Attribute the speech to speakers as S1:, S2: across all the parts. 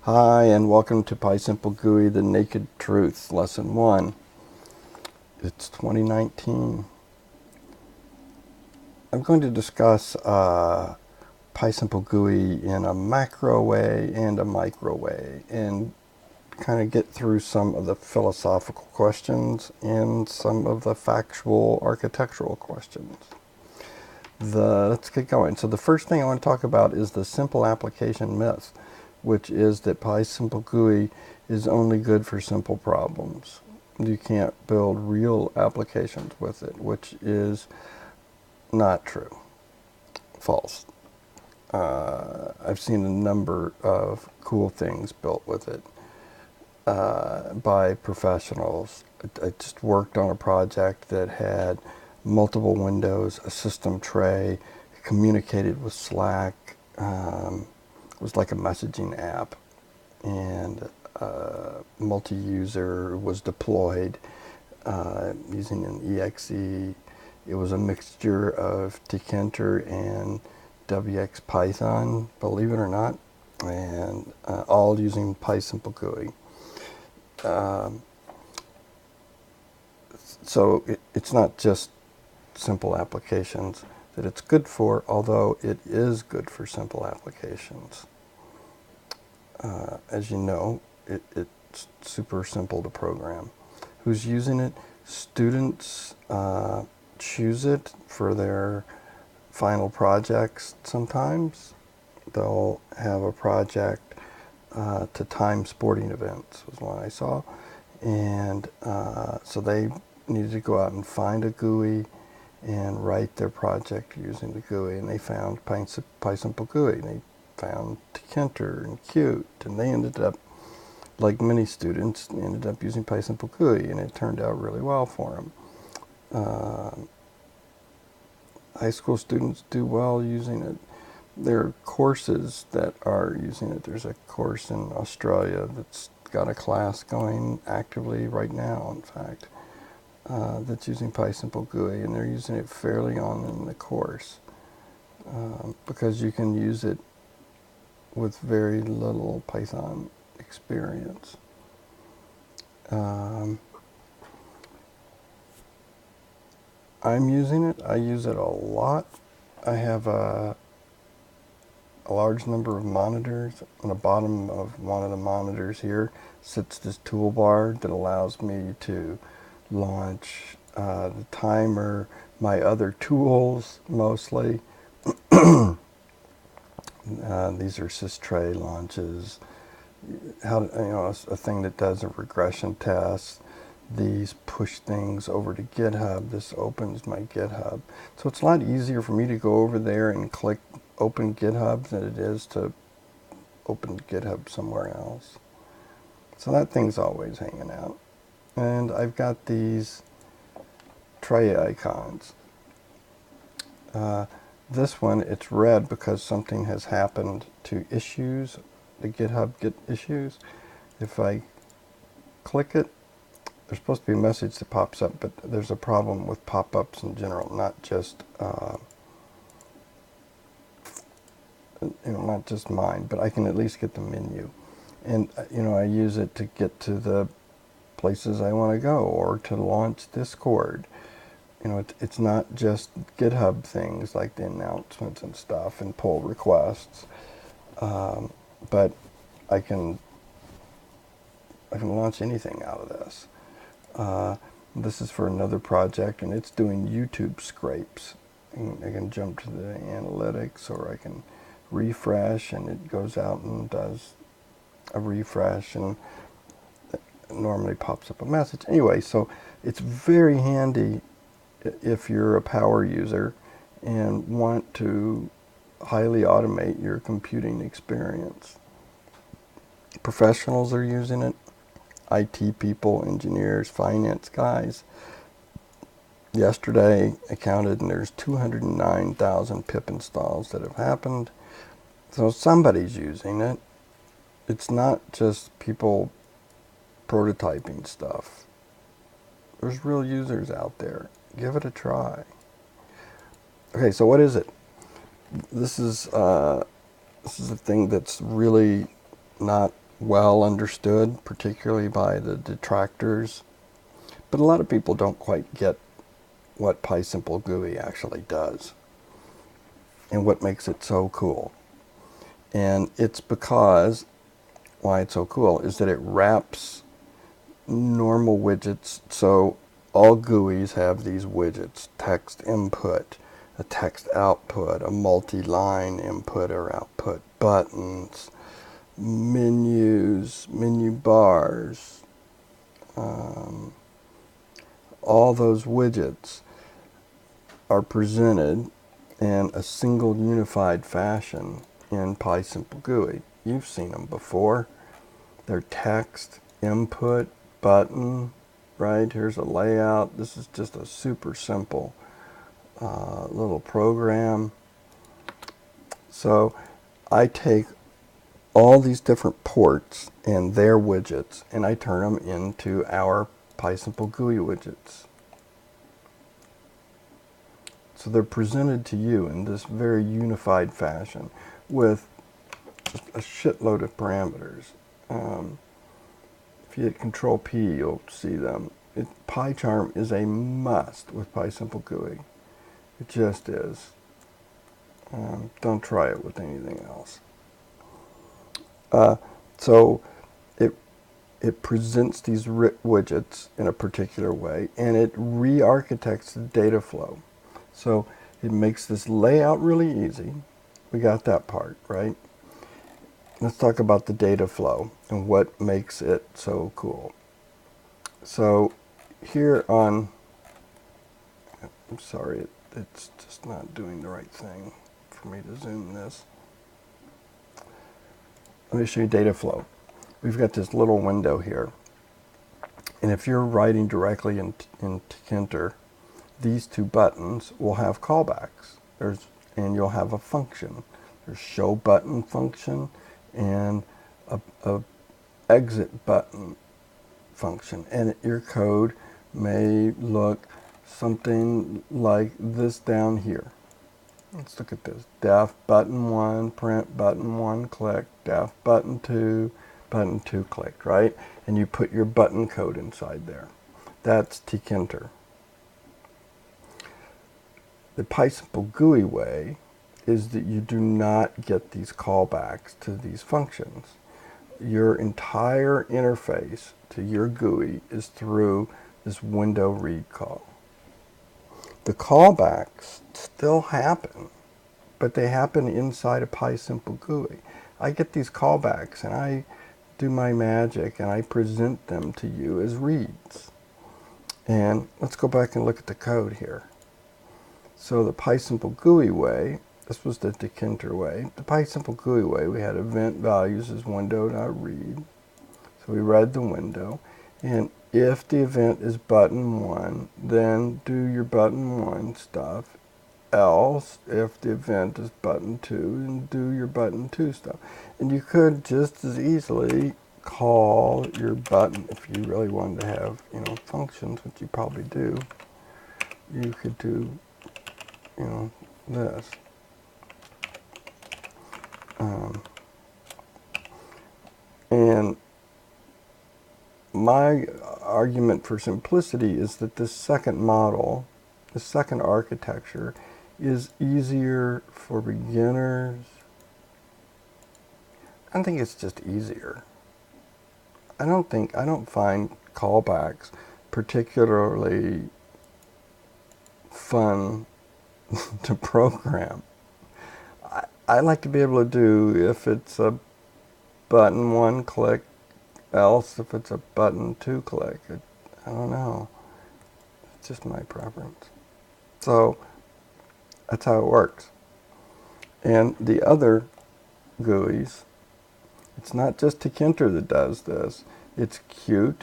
S1: Hi, and welcome to PySimpleGUI, The Naked Truth, Lesson 1. It's 2019. I'm going to discuss PySimpleGUI in a macro way and a micro way, and kind of get through some of the philosophical questions and some of the factual architectural questions. Let's get going. So the first thing I want to talk about is the simple application myth, which is that PySimpleGUI is only good for simple problems. You can't build real applications with it, which is not true. False. I've seen a number of cool things built with it by professionals. I just worked on a project that had multiple windows, a system tray, communicated with Slack. It was like a messaging app, and multi-user was deployed using an exe. It was a mixture of tkinter and WxPython, believe it or not, and all using PySimpleGUI. So it's not just simple applications that it's good for, although it is good for simple applications. As you know, it's super simple to program. Who's using it? Students choose it for their final projects sometimes. They'll have a project to time sporting events, was one I saw. And so they needed to go out and find a GUI and write their project using the GUI, and they found PySimpleGUI. They found tkinter and Qt, and they ended up, like many students, ended up using PySimpleGUI, and it turned out really well for them. High school students do well using it. There are courses that are using it. There's a course in Australia that's got a class going actively right now, in fact, that's using PySimpleGUI, and they're using it fairly on in the course because you can use it with very little Python experience. I'm using it. I use it a lot. I have a large number of monitors. On the bottom of one of the monitors here sits this toolbar that allows me to launch the timer, my other tools mostly. These are systray launches. A thing that does a regression test. These push things over to GitHub. This opens my GitHub. So it's a lot easier for me to go over there and click open GitHub than it is to open GitHub somewhere else. So that thing's always hanging out. And I've got these tray icons. This one, it's red because something has happened to issues, the GitHub Git issues. If I click it, there's supposed to be a message that pops up, but there's a problem with pop-ups in general, not just not just mine, but I can at least get the menu. And I use it to get to the places I want to go, or to launch Discord. It's not just GitHub things like the announcements and stuff and pull requests, but I can launch anything out of this. This is for another project, and it's doing YouTube scrapes. I can jump to the analytics, or I can refresh, and it goes out and does a refresh, and it normally pops up a message. Anyway, so it's very handy if you're a power user and want to highly automate your computing experience. Professionals are using it. IT people, engineers, finance guys. Yesterday I counted, and there's 209,000 pip installs that have happened. So somebody's using it. It's not just people prototyping stuff. There's real users out there. Give it a try. Okay, so what is it? This is a thing that's really not well understood, particularly by the detractors. But a lot of people don't quite get what PySimpleGUI actually does and what makes it so cool. And it's because why it's so cool is that it wraps normal widgets. So all GUIs have these widgets: text input, a text output, a multi-line input or output, buttons, menus, menu bars, all those widgets are presented in a single unified fashion in PySimpleGUI. You've seen them before. They're text, input, button, right? Here's a layout. This is just a super simple little program. So I take all these different ports and their widgets and I turn them into our PySimpleGUI widgets. So they're presented to you in this very unified fashion with just a shitload of parameters. If you hit Control P, you'll see them. PyCharm is a must with PySimpleGUI. It just is. Don't try it with anything else. So it presents these widgets in a particular way, and it re-architects the data flow. So it makes this layout really easy. We got that part, right? Let's talk about the data flow and what makes it so cool. So here on, I'm sorry, it's just not doing the right thing for me to zoom this. Let me show you data flow. We've got this little window here. And if you're writing directly in tkinter, these two buttons will have callbacks. And you'll have a function. There's show button function and a exit button function. And your code may look something like this down here. Let's look at this. Def button 1, print button 1 click, def button 2 clicked, right? And you put your button code inside there. That's tkinter. The PySimpleGUI way is that you do not get these callbacks to these functions. Your entire interface to your GUI is through this window read call. The callbacks still happen, but they happen inside of PySimpleGUI. I get these callbacks and I do my magic and I present them to you as reads. And let's go back and look at the code here. So the PySimpleGUI way, this was the tkinter way. The PySimpleGUI way, we had event values as window.read. So we read the window. And if the event is button 1, then do your button 1 stuff. Else, if the event is button 2, then do your button 2 stuff. And you could just as easily call your button, if you really wanted to have, functions, which you probably do. You could do, this. And my argument for simplicity is that this second model, the second architecture, is easier for beginners. I think it's just easier. I don't find callbacks particularly fun to program. I like to be able to do if it's a button 1 click, else if it's a button 2 click. I don't know. It's just my preference. So that's how it works. And the other GUIs, it's not just tkinter that does this. It's Qt,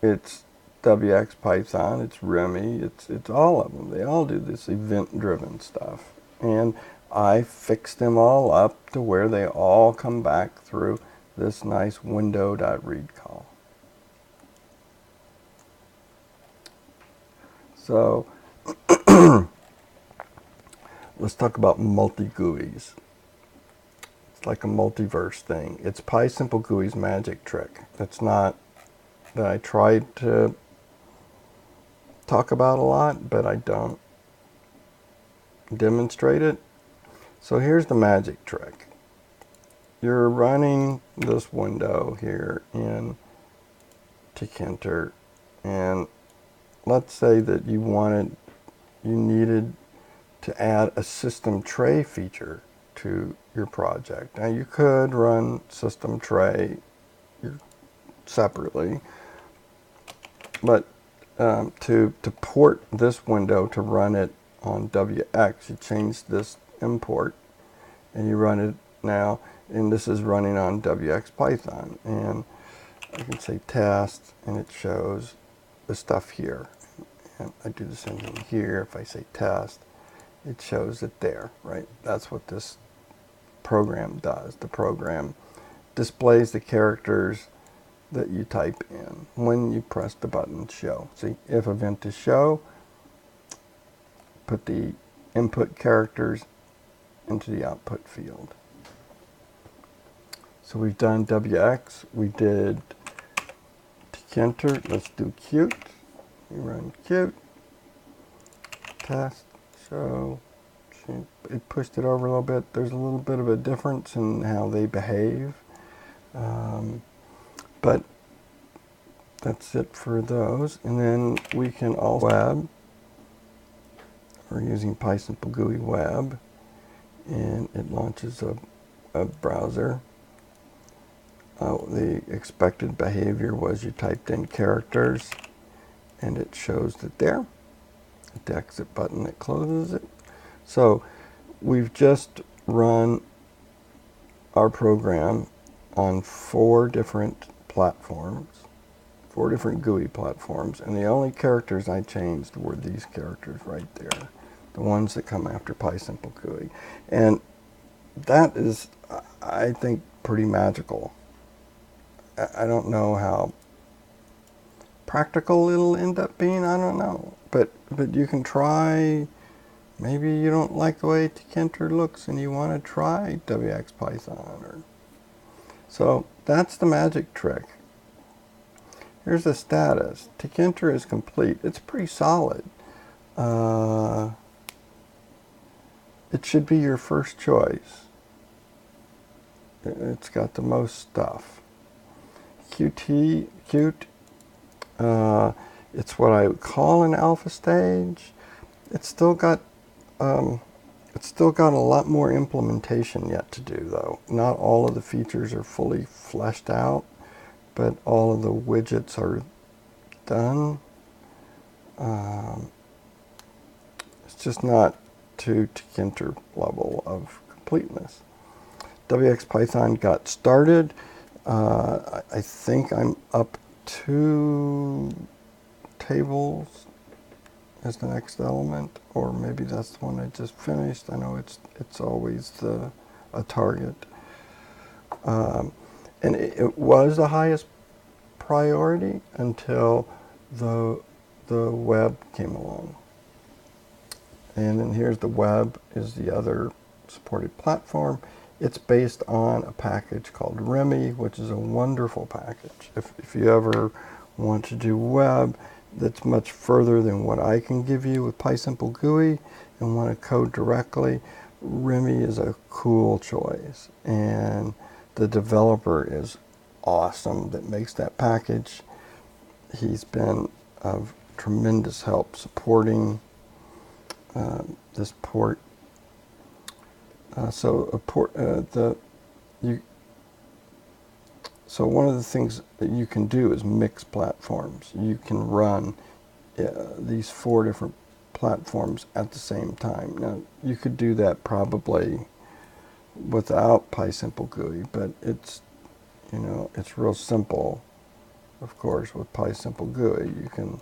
S1: it's WxPython, it's Remi, it's all of them. They all do this event-driven stuff. And I fix them all up to where they all come back through this nice window.read call. So let's talk about multi-GUIs. like a multiverse thing. It's PySimpleGUI's magic trick. That's not that I tried to talk about a lot, but I don't demonstrate it. So here's the magic trick. You're running this window here in tkinter, and let's say that you needed to add a system tray feature to your project. Now you could run system tray separately, but to port this window to run it on WX, you change this import and you run it now, and this is running on WxPython, and I can say test and it shows the stuff here, and I do the same thing here. If I say test, it shows it there, right? That's what this program does. The program displays the characters that you type in when you press the button show. See, if event is show, put the input characters into the output field. So we've done WX, we did tkinter, let's do cute. We run cute, test, show. It pushed it over a little bit. There's a little bit of a difference in how they behave. But that's it for those. And then we can also web. We're using PySimpleGUI web, and it launches a browser. The expected behavior was you typed in characters, and it shows it there. Hit the exit button that closes it. So we've just run our program on 4 different platforms, 4 different GUI platforms, and the only characters I changed were these characters right there, the ones that come after PySimpleGUI. And that is, I think, pretty magical. I don't know how practical it'll end up being, I don't know. But you can try. Maybe you don't like the way tkinter looks and you want to try WxPython. So that's the magic trick. Here's the status. tkinter is complete. It's pretty solid. It should be your first choice. It's got the most stuff. Cute. It's what I would call an alpha stage. It's still got a lot more implementation yet to do, though. Not all of the features are fully fleshed out, but all of the widgets are done. It's just not to tkinter level of completeness. WxPython got started. I think I'm up 2 tables as the next element, or maybe that's the one I just finished. I know it's always a target. And it was the highest priority until the web came along. And then here's the web, is the other supported platform. It's based on a package called Remi, which is a wonderful package. If you ever want to do web that's much further than what I can give you with PySimpleGUI and want to code directly, Remi is a cool choice. And the developer is awesome that makes that package. He's been of tremendous help supporting this port. So one of the things that you can do is mix platforms. You can run these 4 different platforms at the same time. Now, you could do that probably without PySimpleGUI, but it's real simple. Of course, with PySimpleGUI, you can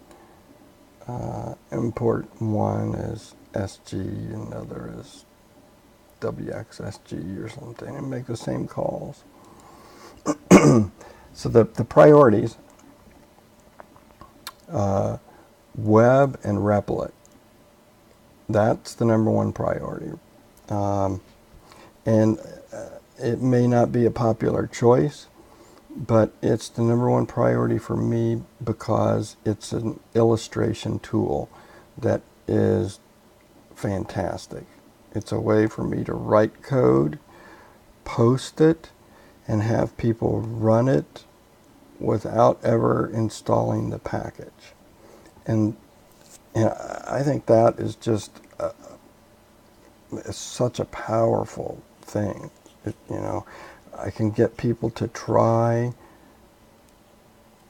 S1: import one as SG and another as WXSG or something, and make the same calls. So the priorities, web and Replit. That's the #1 priority. And It may not be a popular choice, but it's the #1 priority for me because it's an illustration tool that is fantastic. It's a way for me to write code, post it, and have people run it without ever installing the package. And I think that is just it's such a powerful thing. I can get people to try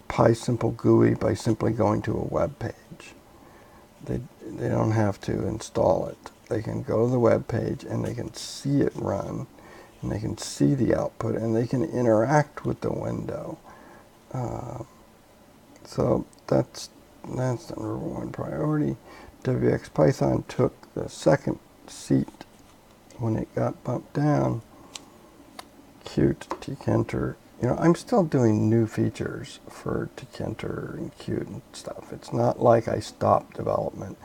S1: PySimpleGUI by simply going to a web page. They don't have to install it. They can go to the web page and they can see it run, and they can see the output, and they can interact with the window. So that's the #1 priority. WxPython took the second seat when it got bumped down. Qt, tkinter. I'm still doing new features for tkinter and Qt and stuff. It's not like I stopped development.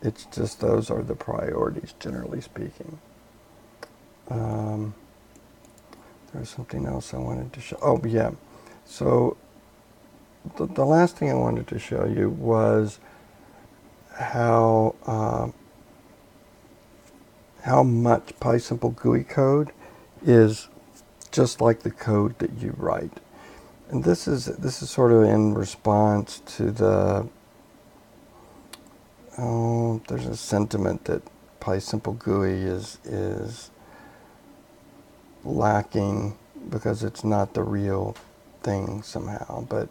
S1: It's just those are the priorities, generally speaking. There's something else I wanted to show. Oh, yeah. So the last thing I wanted to show you was how much PySimpleGUI code is just like the code that you write. And this is sort of in response to there's a sentiment that PySimpleGUI is lacking because it's not the real thing somehow. But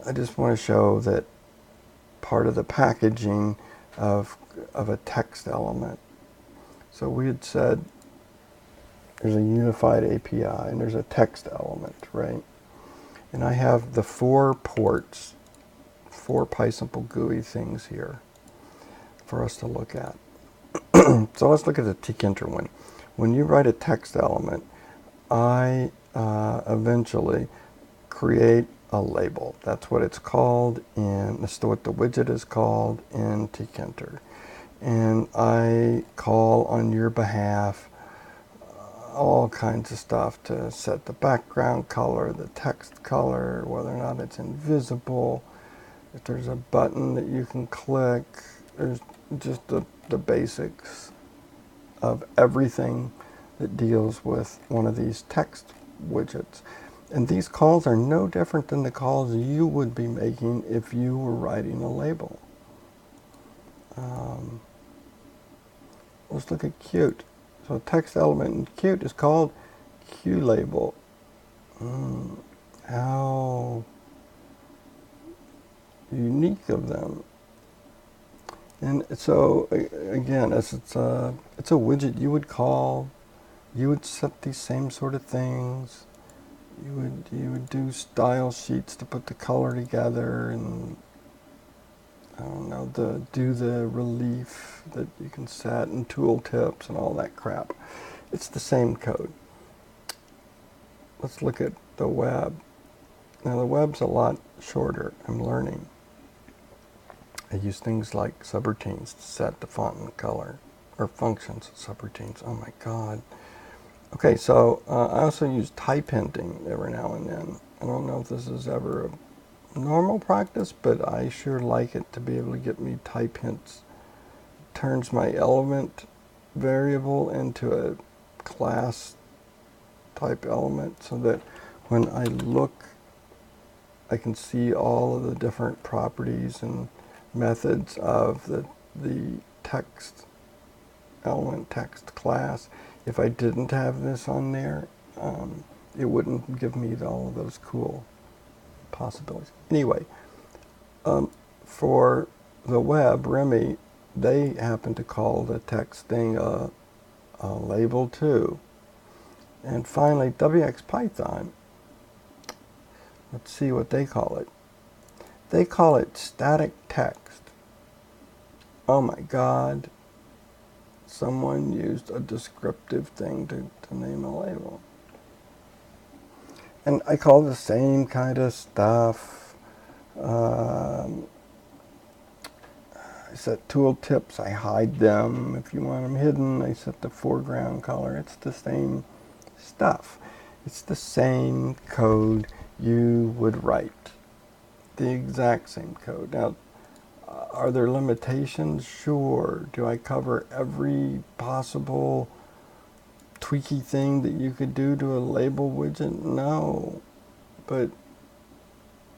S1: I just want to show that part of the packaging of a text element. So we had said there's a unified API and there's a text element, right? And I have the 4 ports, 4 PySimpleGUI things here for us to look at. So let's look at the tkinter one. When you write a text element, I eventually create a label. That's what it's called that's what the widget is called in tkinter. And I call on your behalf all kinds of stuff to set the background color, the text color, whether or not it's invisible, if there's a button that you can click. There's just the basics of everything that deals with one of these text widgets. And these calls are no different than the calls you would be making if you were writing a label. Let's look at Qt. So a text element in Qt is called QLabel. How unique of them. And so again, it's a widget you would call. You would set these same sort of things. You would do style sheets to put the color together, and I don't know, do the relief that you can set, and tooltips and all that crap. It's the same code. Let's look at the web. Now the web's a lot shorter. I'm learning. I use things like subroutines to set the font and color, or functions, subroutines. Oh my God. Okay, so I also use type hinting every now and then. I don't know if this is ever a normal practice, but I sure like it to be able to get me type hints. It turns my element variable into a class type element so that when I look, I can see all of the different properties and methods of the text element, text class. If I didn't have this on there, it wouldn't give me all of those cool possibilities. Anyway, for the web, Remi, they happen to call the text thing a label too. And finally, WxPython, let's see what they call it. They call it static text. Oh my God. Someone used a descriptive thing to name a label. And I call the same kind of stuff. I set tooltips, I hide them. If you want them hidden, I set the foreground color. It's the same stuff. It's the same code you would write. The exact same code. Now, are there limitations? Sure. Do I cover every possible tweaky thing that you could do to a label widget? No. But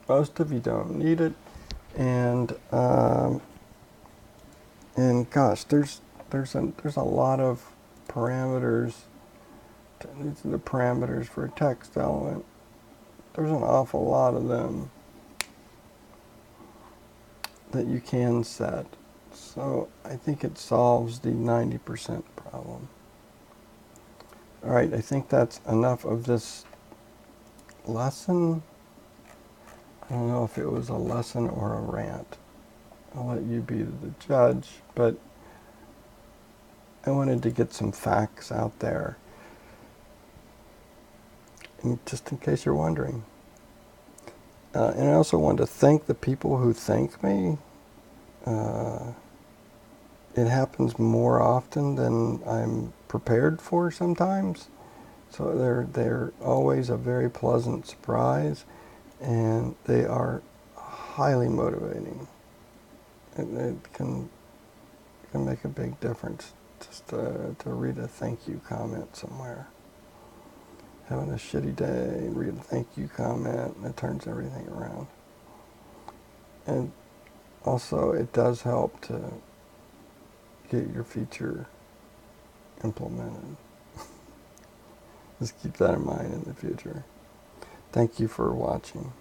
S1: most of you don't need it. And gosh, there's a lot of parameters. These are the parameters for a text element. There's an awful lot of them that you can set. So I think it solves the 90% problem. All right, I think that's enough of this lesson. I don't know if it was a lesson or a rant. I'll let you be the judge, but I wanted to get some facts out there, and just in case you're wondering. And I also want to thank the people who thank me. It happens more often than I'm prepared for sometimes. So they're always a very pleasant surprise, and they are highly motivating. It can make a big difference just to read a thank you comment somewhere. Having a shitty day and read a thank you comment, and it turns everything around. And also, it does help to get your feature implemented. Just keep that in mind in the future. Thank you for watching.